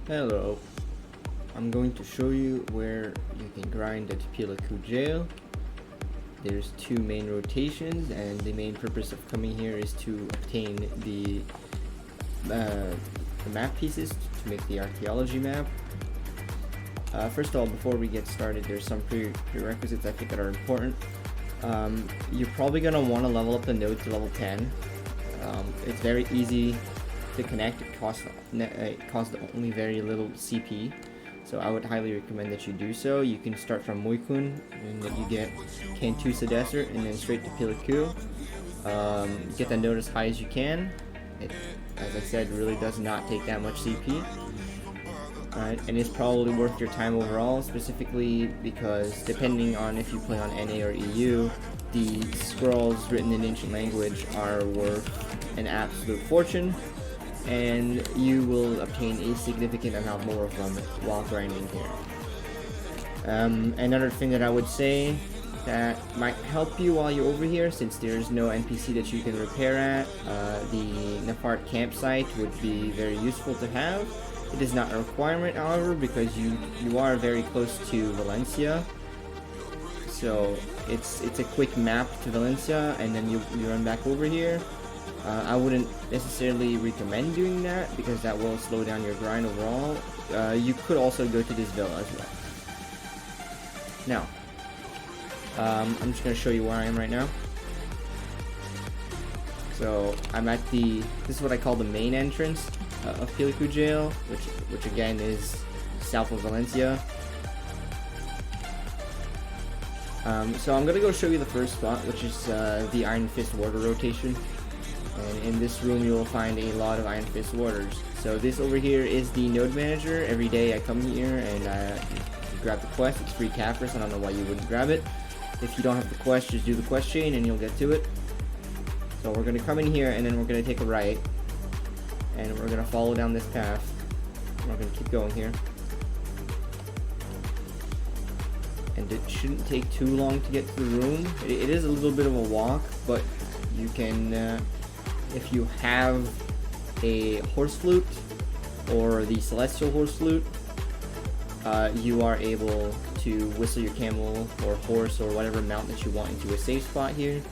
Hello, I'm going to show you where you can grind at Pila jail. There's two main rotations, and the main purpose of coming here is to obtain the map pieces to make the archaeology map. First of all, before we get started, there's some prerequisites I think that are important. You're probably going to want to level up the node to level 10. It's very easy to connect. It costs only very little CP, so I would highly recommend that you do so. You can start from Muikun, and then you get Kantusa Desert, and then straight to Piliku. Get the node as high as you can. It, as I said, really does not take that much CP. And it's probably worth your time overall, specifically because depending on if you play on NA or EU, the scrolls written in ancient language are worth an absolute fortune, and you will obtain a significant amount more of them while grinding here. Another thing that I would say that might help you while you're over here, since there's no NPC that you can repair at, the Nefart campsite would be very useful to have. It is not a requirement, however, because you are very close to Valencia. So it's a quick map to Valencia, and then you run back over here. I wouldn't necessarily recommend doing that because that will slow down your grind overall. You could also go to this villa as well. Now, I'm just going to show you where I am right now. So I'm at this is what I call the main entrance of Piliku jail, which again is south of Valencia. So I'm gonna go show you the first spot, which is the Iron Fist Warder rotation. And in this room you will find a lot of Iron Fist Warders. So this over here is the node manager. Every day I come here and I grab the quest. It's free Capris. I don't know why you wouldn't grab it. If you don't have the quest, just do the quest chain and you'll get to it. So we're gonna come in here and then we're gonna take a right, and we're gonna follow down this path. We're gonna keep going here. And it shouldn't take too long to get to the room. It is a little bit of a walk, but you can, if you have a horse flute or the celestial horse flute, you are able to whistle your camel or horse or whatever mount that you want into a safe spot here,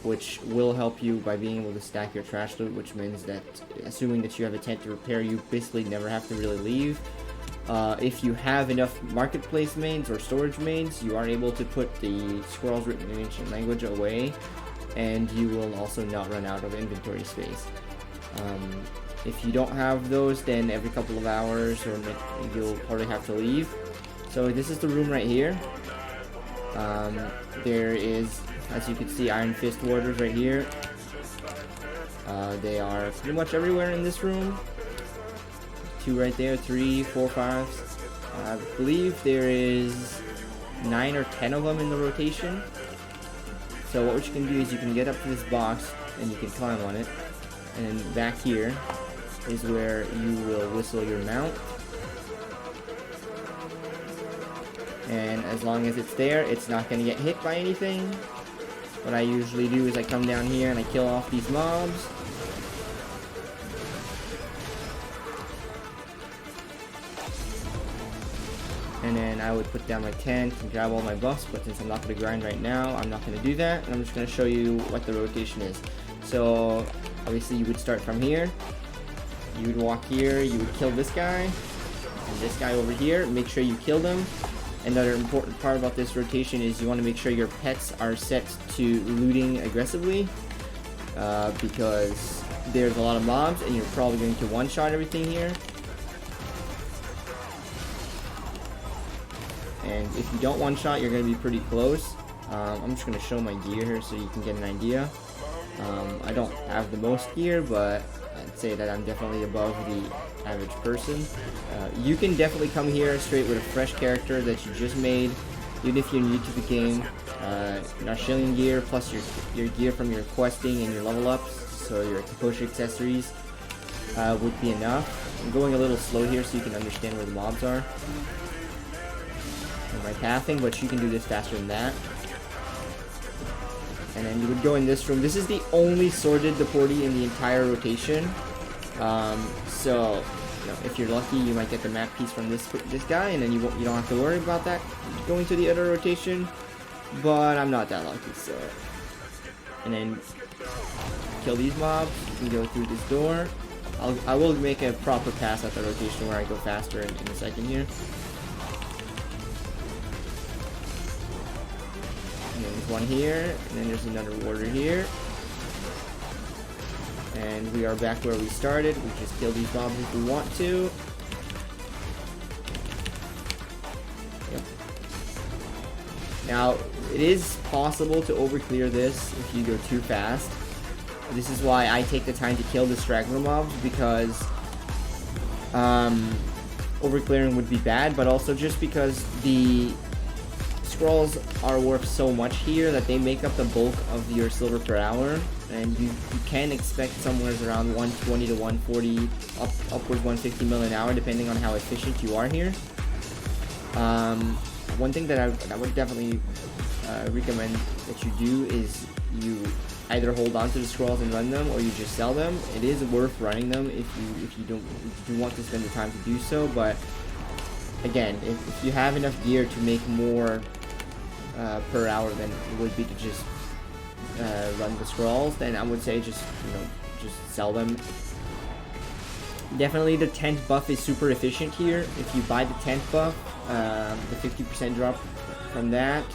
which will help you by being able to stack your trash loot, which means that, assuming that you have a tent to repair, you basically never have to really leave. If you have enough marketplace mains or storage mains, you are able to put the scrolls written in ancient language away, and you will also not run out of inventory space. If you don't have those, then every couple of hours or you'll probably have to leave. So this is the room right here. There is, as you can see, Iron Fist Warders right here. They are pretty much everywhere in this room. 2 right there, 3, 4, 5. I believe there is 9 or 10 of them in the rotation. So what you can do is you can get up to this box and you can climb on it. And then back here is where you will whistle your mount. And as long as it's there, it's not going to get hit by anything. What I usually do is I come down here and I kill off these mobs. And then I would put down my tent and grab all my buffs, but since I'm not going to grind right now, I'm not going to do that. And I'm just going to show you what the rotation is. So obviously you would start from here. You would walk here, you would kill this guy, and this guy over here. Make sure you kill them. Another important part about this rotation is you want to make sure your pets are set to looting aggressively, because there's a lot of mobs and you're probably going to one-shot everything here. And if you don't one-shot, you're going to be pretty close. I'm just going to show my gear here so you can get an idea. I don't have the most gear, but I'd say that I'm definitely above the average person. You can definitely come here straight with a fresh character that you just made, even if you're new to the game. Your Australian gear plus your gear from your questing and your level ups, so your kosher accessories, would be enough. I'm going a little slow here so you can understand where the mobs are and my pathing, but you can do this faster than that. And then you would go in this room. This is the only Sordid deportee in the entire rotation. So if you're lucky, you might get the map piece from this guy, and then you don't have to worry about that going to the other rotation. But I'm not that lucky, so. And then kill these mobs. You can go through this door. I will make a proper pass at the rotation where I go faster in a second here. And then there's one here, and then there's another warrior here. And we are back where we started. We just kill these mobs if we want to. Yep. Now, it is possible to overclear this if you go too fast. This is why I take the time to kill the straggler mobs, because overclearing would be bad, but also just because the scrolls are worth so much here that they make up the bulk of your silver per hour, and you can expect somewhere around 120 to 140, upwards 150 mil an hour, depending on how efficient you are here. One thing that I would definitely recommend that you do is you either hold on to the scrolls and run them, or you just sell them. It is worth running them if you do want to spend the time to do so, but again, if you have enough gear to make more per hour than it would be to just run the scrolls, then I would say just sell them. Definitely the tent buff is super efficient here. If you buy the tent buff, the 50% drop from that,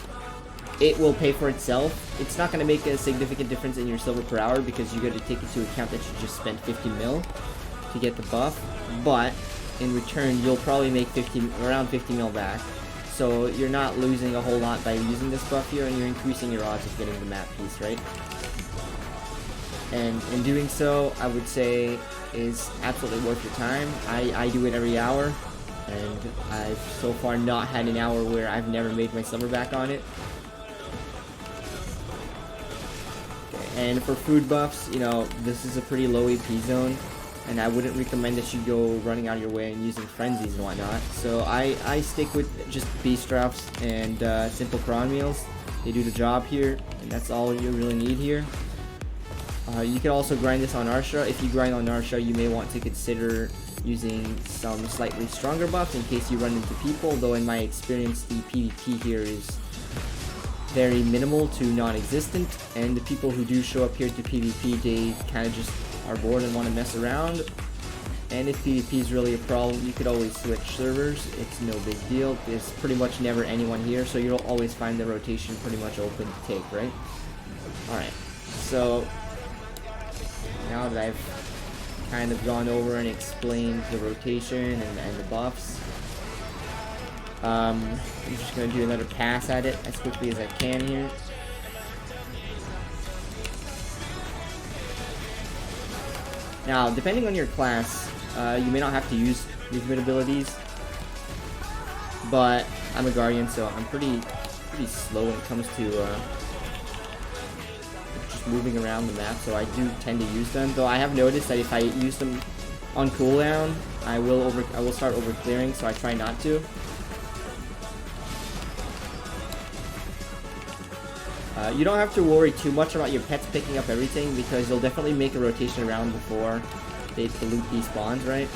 it will pay for itself. It's not going to make a significant difference in your silver per hour, because you got to take into account that you just spent 50 mil to get the buff, but in return you'll probably make around 50 mil back. So you're not losing a whole lot by using this buff here, and you're increasing your odds of getting the map piece, right? And in doing so, I would say is absolutely worth your time. I do it every hour, and I've so far not had an hour where I've never made my silver back on it. Okay, and for food buffs, this is a pretty low AP zone, and I wouldn't recommend that you go running out of your way and using frenzies and whatnot. So I stick with just beast drafts and simple prawn meals. They do the job here, and that's all you really need here. You can also grind this on Arsha. If you grind on Arsha, you may want to consider using some slightly stronger buffs in case you run into people, though in my experience the PvP here is very minimal to non-existent, and the people who do show up here to PvP, they kind of just are bored and want to mess around. And if PvP is really a problem, you could always switch servers. It's no big deal. There's pretty much never anyone here, so you'll always find the rotation pretty much open to take, right? Alright, so now that I've kind of gone over and explained the rotation and the buffs, I'm just going to do another pass at it as quickly as I can here. Now, depending on your class, you may not have to use movement abilities, but I'm a Guardian, so I'm pretty slow when it comes to just moving around the map, so I do tend to use them. Though I have noticed that if I use them on cooldown, I will start over clearing, so I try not to. You don't have to worry too much about your pets picking up everything, because you'll definitely make a rotation around before they loot these spawns, right?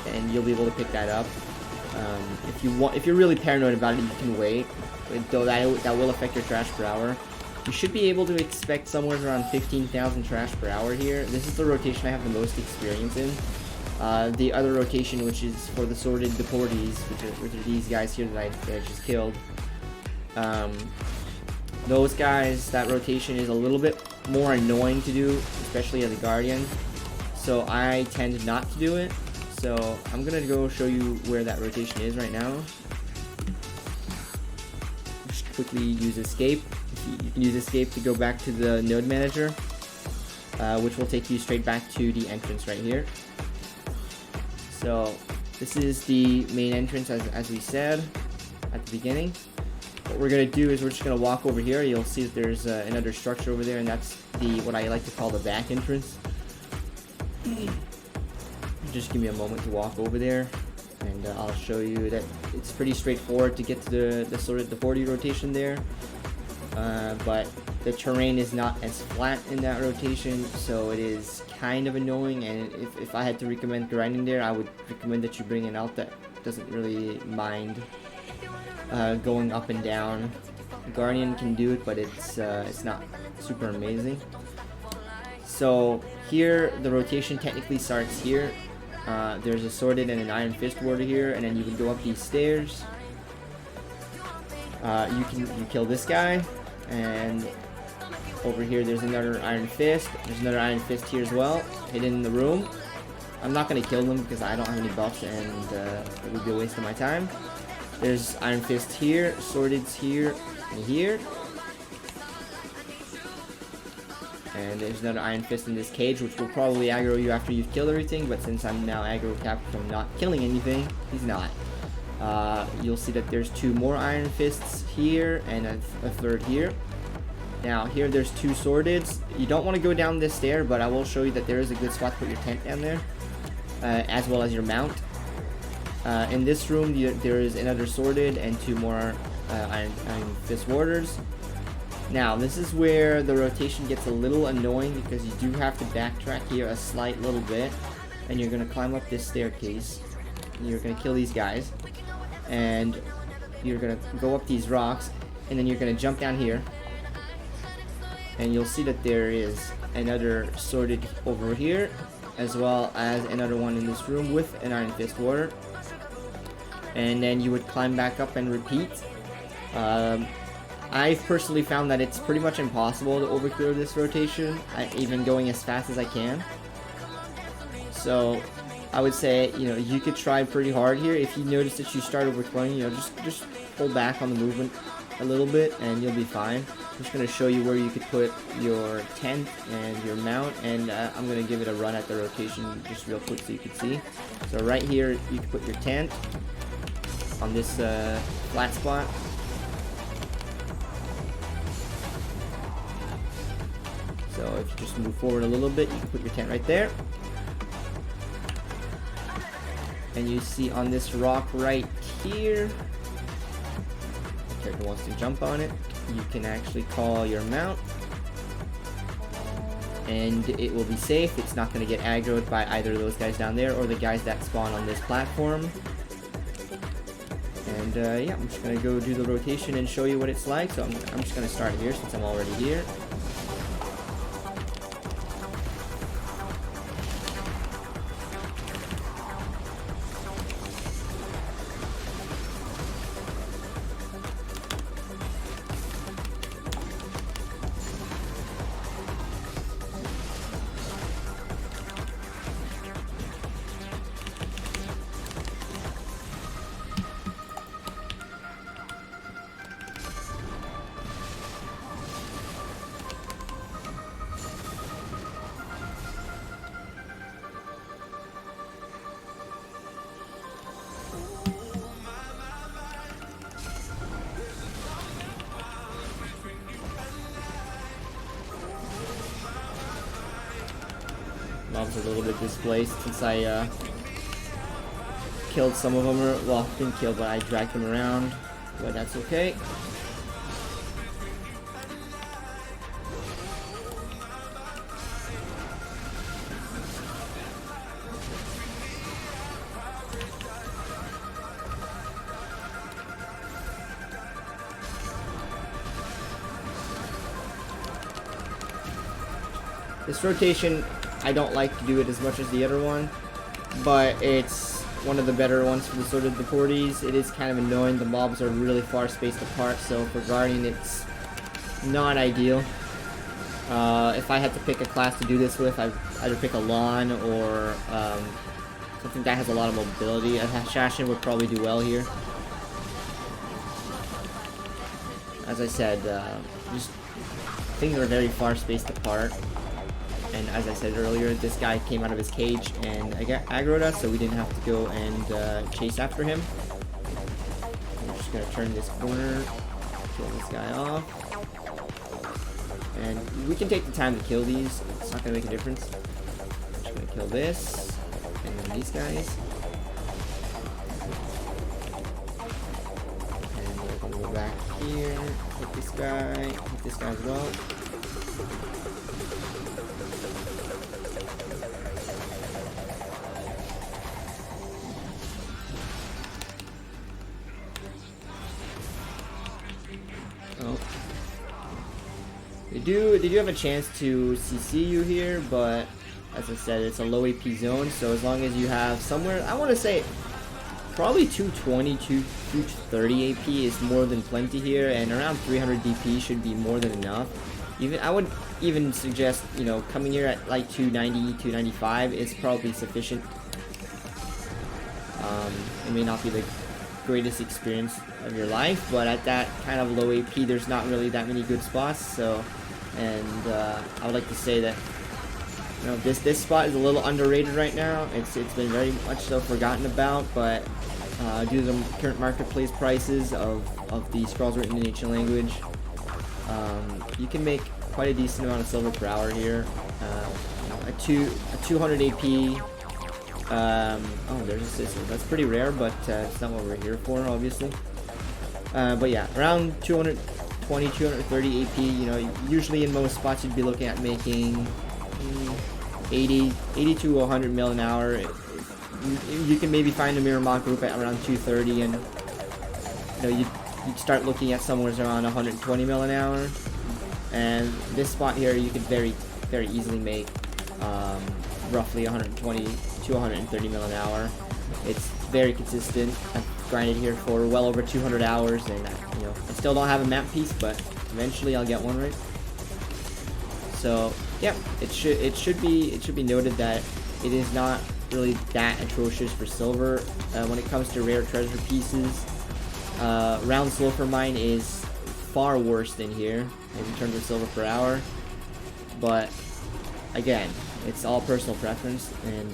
And you'll be able to pick that up. If you're really paranoid about it, you can wait. Though that will affect your trash per hour. You should be able to expect somewhere around 15,000 trash per hour here. This is the rotation I have the most experience in. The other rotation, which is for the Sordid deportees, which are these guys here that I just killed. Those guys, that rotation is a little bit more annoying to do, especially as a Guardian. So I tend not to do it. So I'm gonna go show you where that rotation is right now. Just quickly use escape. You can use escape to go back to the node manager, which will take you straight back to the entrance right here. So this is the main entrance, as we said at the beginning. What we're going to do is we're just going to walk over here. You'll see that there's another structure over there, and that's what I like to call the back entrance. Just give me a moment to walk over there, and I'll show you that it's pretty straightforward to get to the sort of the 40 rotation there. But the terrain is not as flat in that rotation, so it is kind of annoying. And if I had to recommend grinding there, I would recommend that you bring an alt that doesn't really mind going up and down. Guardian can do it, but it's not super amazing. So here the rotation technically starts here. There's a Sordid and an Iron Fist warder here, and then you would go up these stairs. You kill this guy, and over here there's another Iron Fist. There's another Iron Fist here as well, hidden in the room. I'm not gonna kill them because I don't have any buffs, and it would be a waste of my time. There's Iron Fist here, Sordid's here, and here. And there's another Iron Fist in this cage, which will probably aggro you after you've killed everything, but since I'm now aggro capped from not killing anything, he's not. You'll see that there's 2 more Iron Fists here, and a third here. Now, here there's 2 Sordids. You don't want to go down this stair, but I will show you that there is a good spot to put your tent down there, as well as your mount. In this room, there is another Sordid and 2 more Iron Fist warders. Now, this is where the rotation gets a little annoying because you do have to backtrack here a slight little bit, and you're going to climb up this staircase. You're going to kill these guys, and you're going to go up these rocks, and then you're going to jump down here, and you'll see that there is another Sordid over here, as well as another one in this room with an Iron Fist warder. And then you would climb back up and repeat. I've personally found that it's pretty much impossible to overclear this rotation, even going as fast as I can. So I would say, you know, you could try pretty hard here. If you notice that you start overclearing, you know, just pull back on the movement a little bit and you'll be fine. I'm just going to show you where you could put your tent and your mount, and I'm going to give it a run at the rotation just real quick so you can see. So right here, you can put your tent on this flat spot. So if you just move forward a little bit, you can put your tent right there. And you see on this rock right here, if the character wants to jump on it, you can actually call your mount. And it will be safe. It's not going to get aggroed by either of those guys down there or the guys that spawn on this platform. And yeah, I'm just going to go do the rotation and show you what it's like. So I'm just going to start here since I'm already here. Mobs are a little bit displaced since I killed some of them, or, well, didn't kill, but I dragged them around, but that's okay. This rotation, I don't like to do it as much as the other one, but it's one of the better ones for the sort of deportees. It is kind of annoying. The mobs are really far spaced apart, so for Guardian it's not ideal. If I had to pick a class to do this with, I'd either pick a Lawn or something that has a lot of mobility. A Assassin would probably do well here. As I said, just things are very far spaced apart. And as I said earlier, this guy came out of his cage and aggroed us, so we didn't have to go and chase after him. I'm just going to turn this corner, kill this guy off. And we can take the time to kill these, it's not going to make a difference. I'm just going to kill this, and then these guys. And we'll Go back here. Hit this guy. Hit this guy as well. Oh. They do have a chance to CC you here, but as I said, it's a low AP zone, so as long as you have somewhere, I want to say probably 220, 230 AP is more than plenty here, and around 300 DP should be more than enough. I would even suggest, you know, coming here at like 290, 295 is probably sufficient. It may not be the greatest experience of your life, but at that kind of low AP, there's not really that many good spots. So, and I would like to say that, you know, this spot is a little underrated right now. It's been very much so forgotten about, but due to the current marketplace prices of the scrolls written in ancient language, you can make quite a decent amount of silver per hour here. A 200 AP. Oh, there's a system. That's pretty rare, but it's not what we're here for, obviously. But yeah, around 220, 230 AP. You know, usually in most spots you'd be looking at making 80 to 100 mil an hour. You can maybe find a mirror mock group at around 230, and you know you'd start looking at somewhere around 120 mil an hour. And this spot here, you could very easily make roughly 120 to 130 mil an hour. It's very consistent. I've grinded here for well over 200 hours, and you know, I still don't have a map piece, but eventually I'll get one, right? So yeah, it should be noted that it is not really that atrocious for silver. When it comes to rare treasure pieces, round sulfur mine is far worse than here in terms of silver per hour, but again, it's all personal preference, and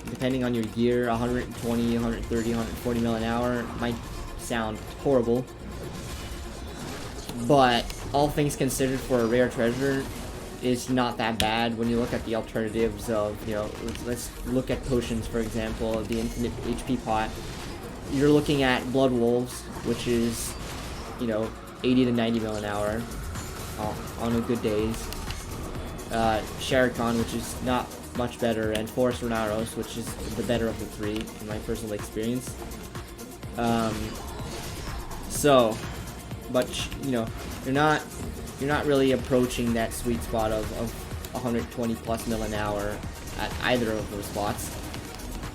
depending on your gear, 120, 130, 140 mil an hour might sound horrible, but all things considered, for a rare treasure, is not that bad when you look at the alternatives of, you know, let's look at potions, for example, the infinite HP pot. You're looking at Blood Wolves, which is, you know, 80 to 90 mil an hour on a good days. Sherikon, which is not much better, and Forest Renaros, which is the better of the three in my personal experience. So, but you know, you're not really approaching that sweet spot of 120 plus mil an hour at either of those spots.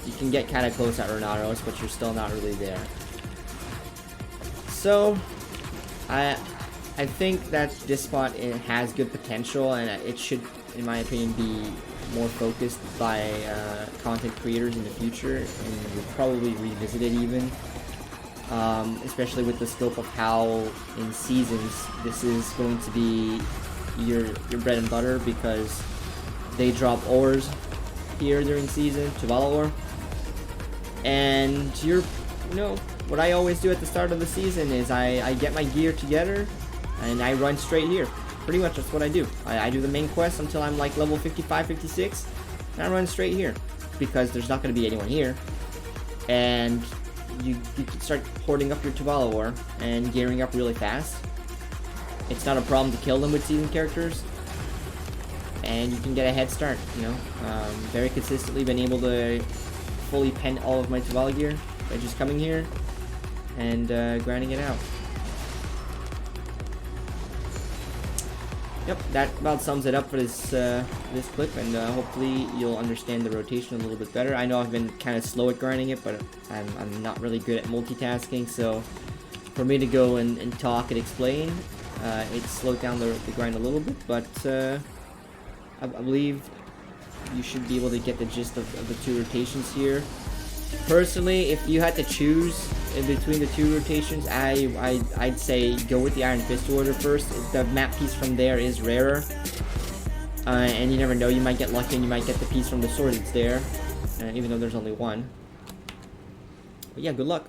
You can get kind of close at Renaros, but you're still not really there. So, I think that this spot, it has good potential, and it should, in my opinion, be more focused by content creators in the future, and we'll probably revisit it even, especially with the scope of how in seasons this is going to be your bread and butter, because they drop ores here during season, Chavala ore, and you know, what I always do at the start of the season is I get my gear together, and I run straight here. Pretty much that's what I do. I do the main quest until I'm like level 55, 56, and I run straight here, because there's not going to be anyone here. And you can start hoarding up your Chavala ore and gearing up really fast. It's not a problem to kill them with season characters, and you can get a head start, you know. Very consistently been able to fully pen all of my Chavala gear by just coming here and grinding it out. Yep, that about sums it up for this this clip, and hopefully you'll understand the rotation a little bit better. I know I've been kind of slow at grinding it, but I'm not really good at multitasking, so for me to go and talk and explain, it slowed down the grind a little bit, but I believe you should be able to get the gist of the two rotations here. Personally, if you had to choose in between the two rotations, I'd say go with the Iron Fist order first. The map piece from there is rarer, and you never know, you might get lucky and you might get the piece from the Sordids there, even though there's only one. But yeah, good luck.